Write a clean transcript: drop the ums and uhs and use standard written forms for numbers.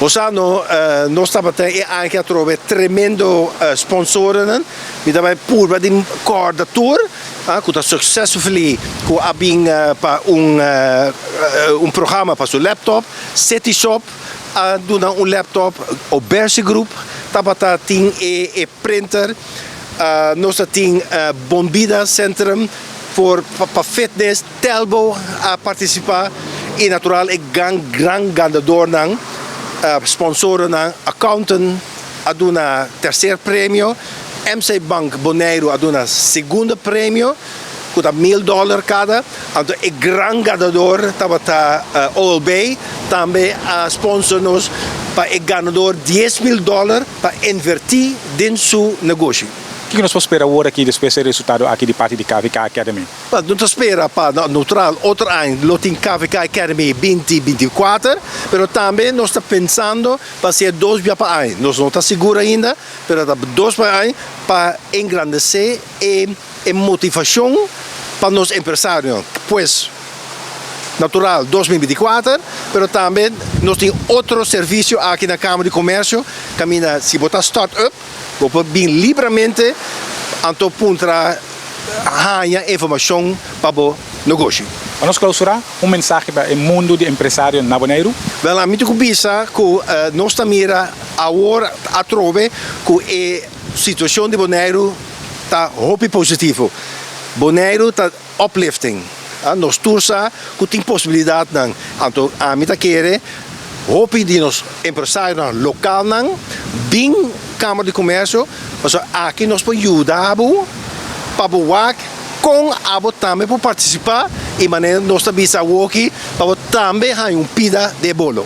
Osano, nós estamos anche a trovare tremendo sponsoren. Mi dava pure di cordator, che successfully che abbiamo un programma per sul laptop, City Shop, doen un laptop, Oberse Group, tabata ting e printer, nostra ting Bombida Centrum voor fitness, Telbo a participar e natural e gran ganador nang sponsoren nang accountant ad una tercer premio, MC Bank Bonaire ad una segunda premio con $1,000 cada, anto e gran ganador tabata OLB também sponsor nos para e ganador $10,000 para invertir in su negócio. O que nós esperamos agora aqui depois do resultado aqui de parte de KVK Academy? Nós esperamos para neutral outro ano lotin KVK Academy 2024, mas também nós estamos pensando para ser 2 vezes por ano. Nós não estamos seguros ainda, mas 2 por ano para engrandecer e motivação para os empresários. Pois, natural 2024, mas também nós temos outro serviço aqui na Câmara de Comércio, caminha se botar start-up, vou bem livremente anto puntra ganhar informação para o negócio. Vamos clausurar mensagem para o mundo de empresários na Bonaire? Wel, a mim começa que nós mira agora a trove que a situação de Bonaire está muito positiva. Bonaire está uplifting. Nós torça que tem possibilidade não, anto a mim querer hopi de nos empresários local não, bem Câmara de Comércio, mas aqui nós podemos ajudar para boar com a também para participar e maneira nós também aqui para também ter pida de bolo.